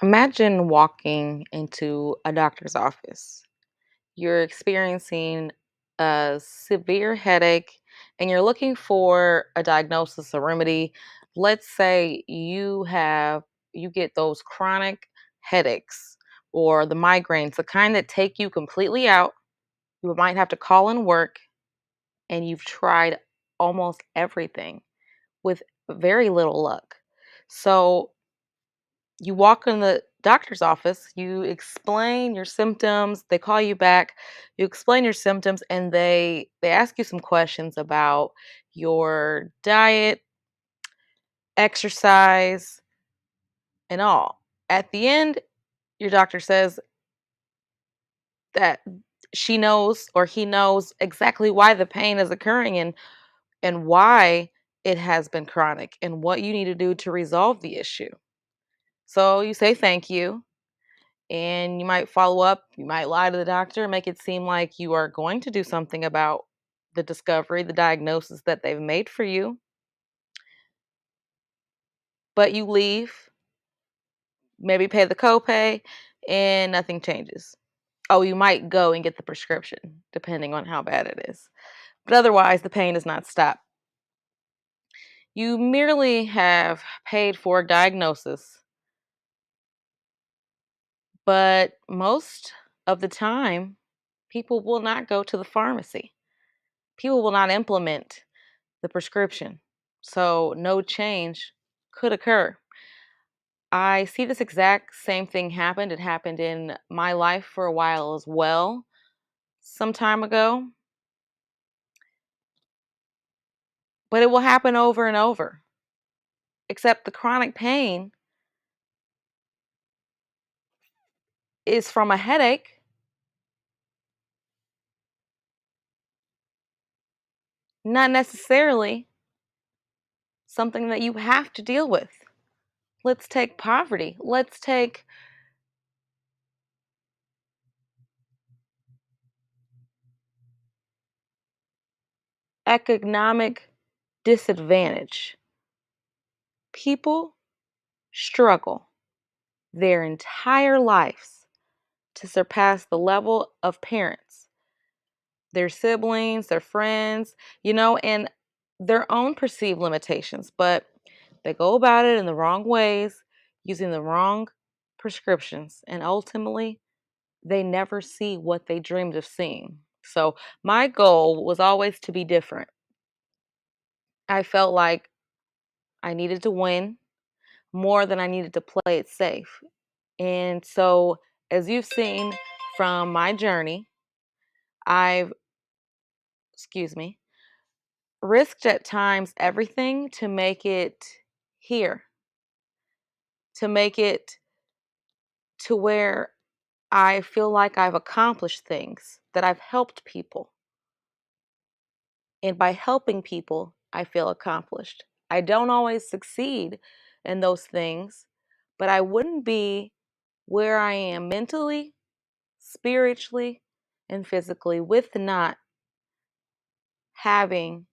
Imagine walking into a doctor's office. You're experiencing a severe headache and you're looking for a diagnosis, a remedy. Let's say you get those chronic headaches or the migraines, the kind that take you completely out. You might have to call in work and you've tried almost everything with very little luck. So you walk in the doctor's office, you explain your symptoms, they call you back, you explain your symptoms and they ask you some questions about your diet, exercise, and all. At the end, your doctor says that she knows or he knows exactly why the pain is occurring and why it has been chronic and what you need to do to resolve the issue. So you say thank you and you might follow up, you might lie to the doctor, make it seem like you are going to do something about the discovery, the diagnosis that they've made for you, but you leave, maybe pay the copay, and nothing changes. Oh, you might go and get the prescription, depending on how bad it is. But otherwise, the pain does not stop. You merely have paid for a diagnosis, but most of the time, people will not go to the pharmacy. People will not implement the prescription. So no change could occur. I see this exact same thing happened. It happened in my life for a while as well, some time ago, but it will happen over and over. Except the chronic pain is from a headache, not necessarily something that you have to deal with. Let's take poverty. Let's take economic disadvantage. People struggle their entire lives to surpass the level of parents, their siblings, their friends, and their own perceived limitations, but they go about it in the wrong ways, using the wrong prescriptions, and ultimately, they never see what they dreamed of seeing. So, my goal was always to be different. I felt like I needed to win more than I needed to play it safe. And so, as you've seen from my journey, I've, excuse me, risked at times everything to make it here, to make it to where I feel like I've accomplished things, that I've helped people. And by helping people, I feel accomplished. I don't always succeed in those things, but I wouldn't be where I am mentally, spiritually, and physically with not having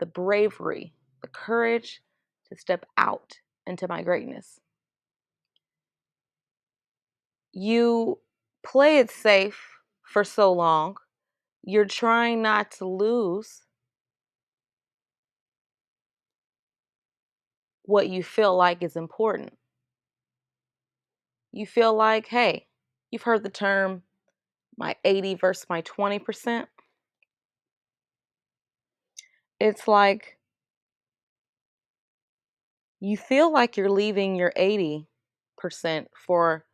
the bravery, the courage to step out into my greatness. You play it safe for so long. You're trying not to lose what you feel like is important. You feel like, hey, you've heard the term my 80 versus my 20%. It's like you feel like you're leaving your 80% for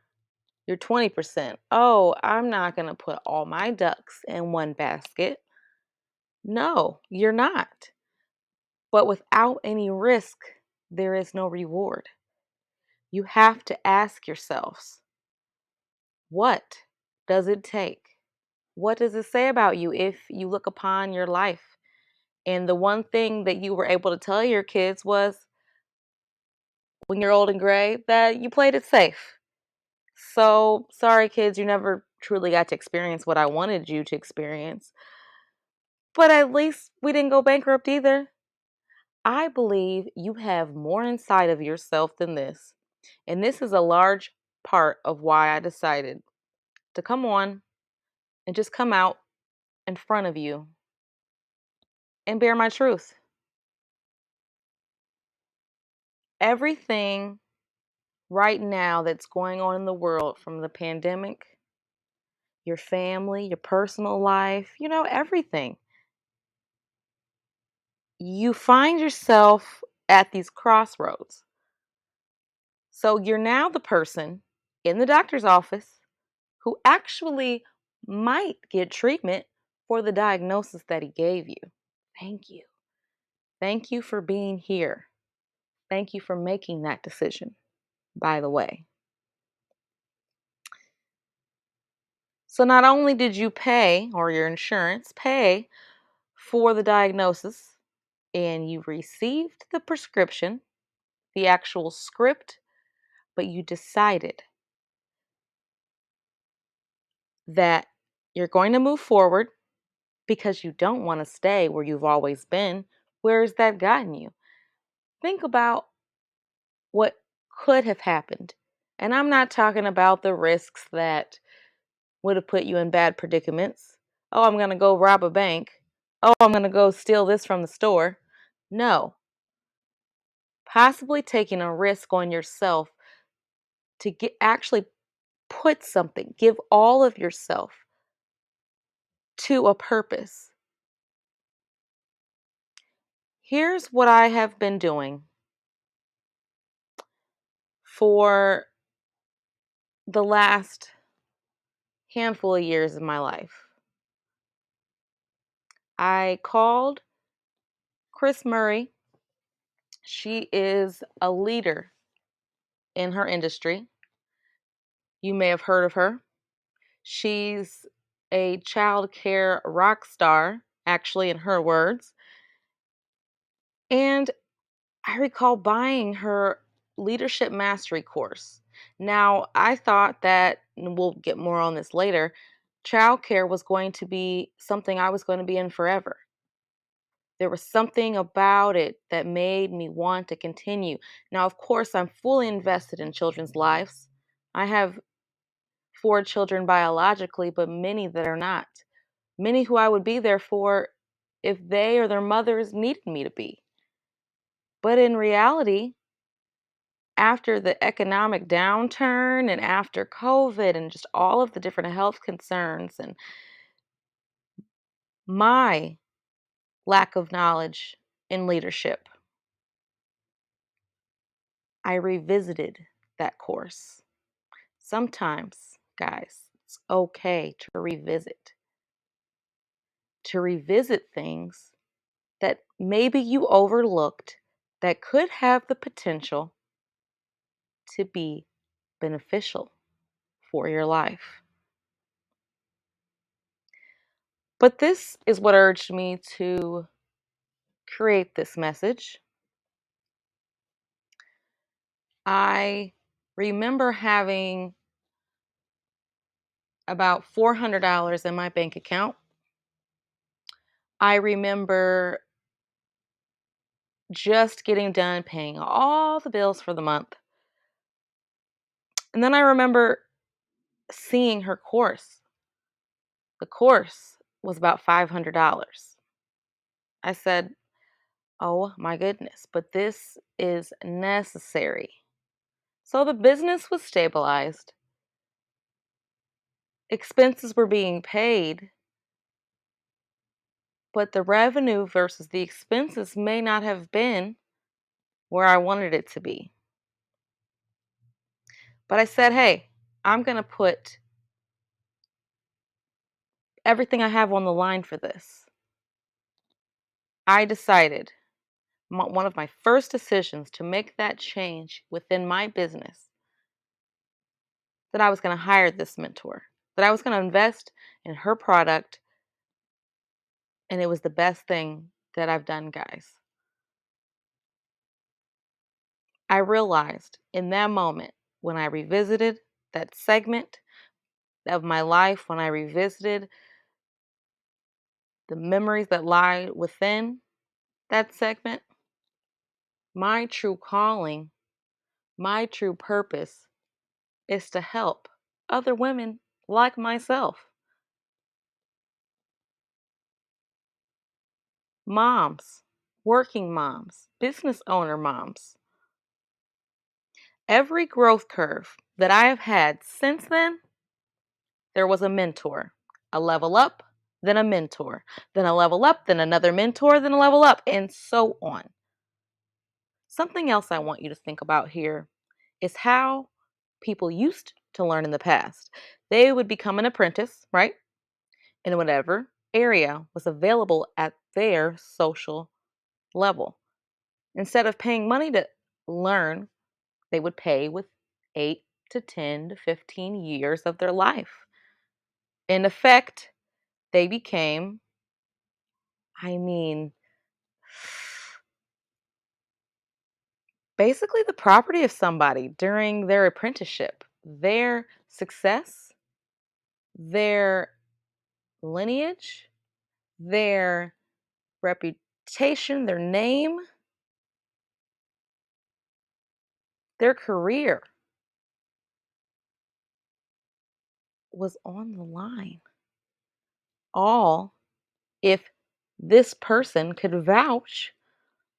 your 20%. Oh, I'm not going to put all my ducks in one basket. No, you're not. But without any risk, there is no reward. You have to ask yourselves, what does it take? What does it say about you if you look upon your life? And the one thing that you were able to tell your kids was when you're old and gray that you played it safe. So, sorry, kids, you never truly got to experience what I wanted you to experience. But at least we didn't go bankrupt either. I believe you have more inside of yourself than this. And this is a large part of why I decided to come on and just come out in front of you and bear my truth. Everything right now that's going on in the world, from the pandemic, your family, your personal life, everything. You find yourself at these crossroads. So you're now the person in the doctor's office who actually might get treatment for the diagnosis that he gave you. Thank you. Thank you for being here. Thank you for making that decision, by the way. So not only did you pay, or your insurance pay, for the diagnosis, and you received the prescription, the actual script, but you decided that you're going to move forward because you don't want to stay where you've always been. Where has that gotten you? Think about what could have happened. And I'm not talking about the risks that would have put you in bad predicaments. Oh, I'm going to go rob a bank. Oh, I'm going to go steal this from the store. No, possibly taking a risk on yourself to actually put something, give all of yourself to a purpose. Here's what I have been doing for the last handful of years of my life. I called Chris Murray. She is a leader in her industry. You may have heard of her. She's a child care rock star, actually, in her words. And I recall buying her leadership mastery course. Now, I thought that, and we'll get more on this later, childcare was going to be something I was going to be in forever. There was something about it that made me want to continue. Now, of course, I'm fully invested in children's lives. I have 4 children biologically, but many that are not. Many who I would be there for if they or their mothers needed me to be. But in reality, after the economic downturn and after COVID and just all of the different health concerns and my lack of knowledge in leadership, I revisited that course. Sometimes, guys, it's okay to revisit things that maybe you overlooked that could have the potential to be beneficial for your life. But this is what urged me to create this message. I remember having about $400 in my bank account. I remember just getting done paying all the bills for the month. And then I remember seeing her course. The course was about $500. I said, oh my goodness, but this is necessary. So the business was stabilized, expenses were being paid, but the revenue versus the expenses may not have been where I wanted it to be. But I said, hey, I'm going to put everything I have on the line for this. I decided, one of my first decisions to make that change within my business, that I was going to hire this mentor, that I was going to invest in her product, and it was the best thing that I've done, guys. I realized in that moment, when I revisited that segment of my life, when I revisited the memories that lie within that segment, my true calling, my true purpose is to help other women like myself, moms, working moms, business owner moms. Every growth curve that I have had since then, there was a mentor, a level up, then a mentor, then a level up, then another mentor, then a level up, and so on. Something else I want you to think about here is how people used to learn in the past. They would become an apprentice, right? In whatever area was available at their social level. Instead of paying money to learn, they would pay with 8 to 10 to 15 years of their life. In effect, they became, I mean, basically the property of somebody during their apprenticeship. Their success, their lineage, their reputation, their name, their career was on the line. All if this person could vouch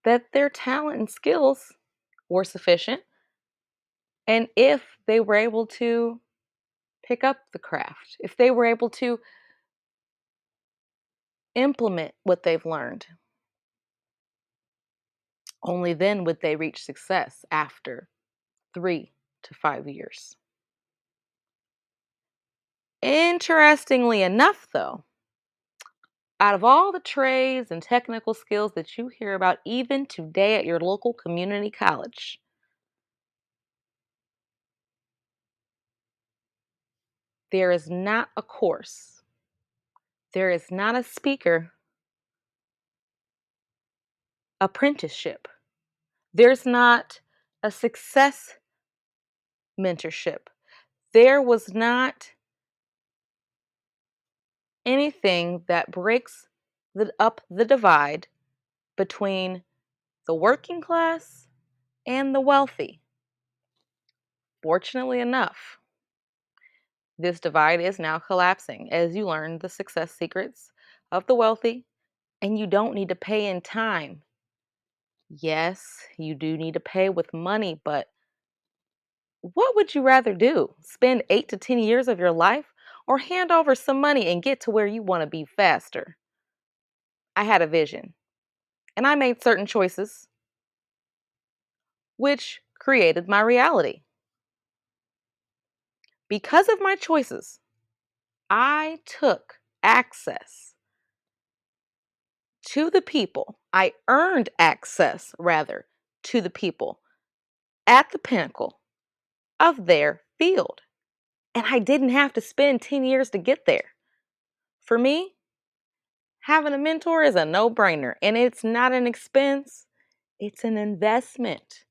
that their talent and skills were sufficient, and if they were able to pick up the craft, if they were able to implement what they've learned, only then would they reach success after 3 to 5 years. Interestingly enough, though, out of all the trades and technical skills that you hear about even today at your local community college, there is not a course, there is not a speaker apprenticeship, there's not a success mentorship, there was not anything that breaks up the divide between the working class and the wealthy. Fortunately enough, this divide is now collapsing as you learn the success secrets of the wealthy, and you don't need to pay in time. Yes, you do need to pay with money, but what would you rather do? Spend 8 to 10 years of your life or hand over some money and get to where you want to be faster? I had a vision and I made certain choices, which created my reality. Because of my choices, I took access to the people. I earned access, rather, to the people at the pinnacle of their field. And I didn't have to spend 10 years to get there. For me, having a mentor is a no brainer, and it's not an expense, it's an investment.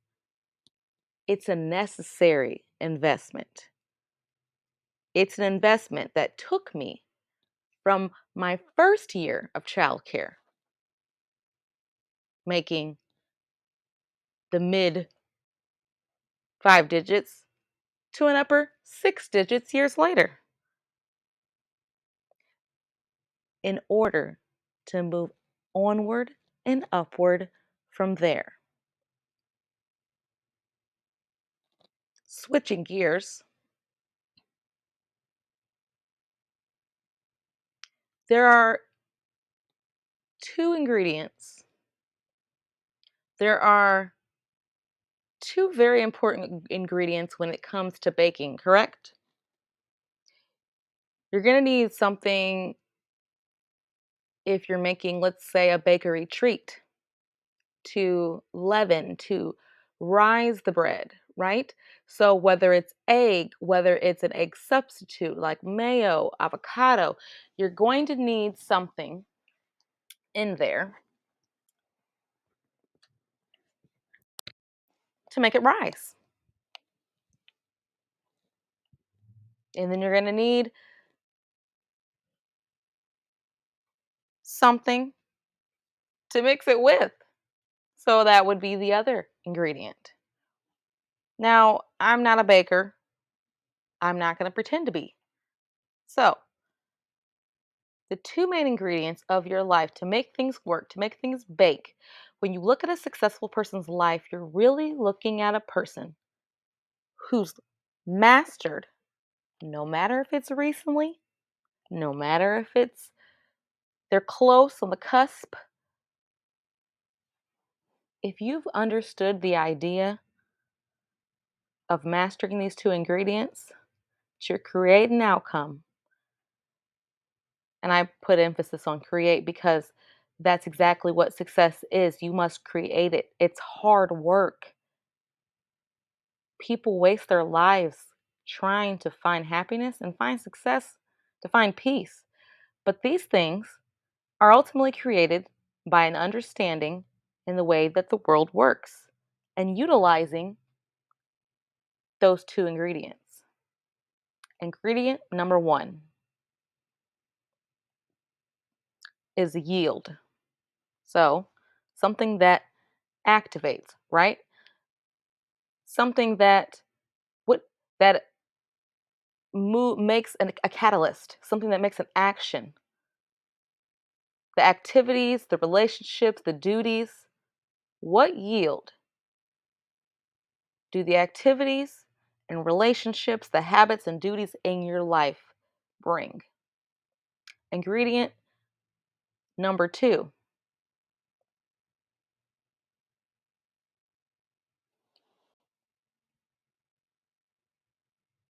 It's a necessary investment. It's an investment that took me from my first year of childcare, making the mid 5 digits, to an upper 6 digits years later, in order to move onward and upward from there. Switching gears, there are two ingredients. There are two very important ingredients when it comes to baking, correct? You're going to need something if you're making, let's say, a bakery treat to leaven, to rise the bread, right? So whether it's egg, whether it's an egg substitute like mayo, avocado, you're going to need something in there to make it rise. And then you're going to need something to mix it with. So that would be the other ingredient. Now, I'm not a baker, I'm not going to pretend to be. So, the two main ingredients of your life to make things work, to make things bake, when you look at a successful person's life, you're really looking at a person who's mastered, no matter if it's recently, no matter if it's they're close on the cusp. If you've understood the idea of mastering these two ingredients, to create an outcome, and I put emphasis on create because that's exactly what success is. You must create it. It's hard work. People waste their lives trying to find happiness and find success, to find peace. But these things are ultimately created by an understanding in the way that the world works and utilizing those two ingredients. Ingredient number one is yield. So, something that activates, right? Something that what that makes a catalyst, something that makes an action. The activities, the relationships, the duties, what yield do the activities and relationships, the habits and duties in your life bring? Ingredient number two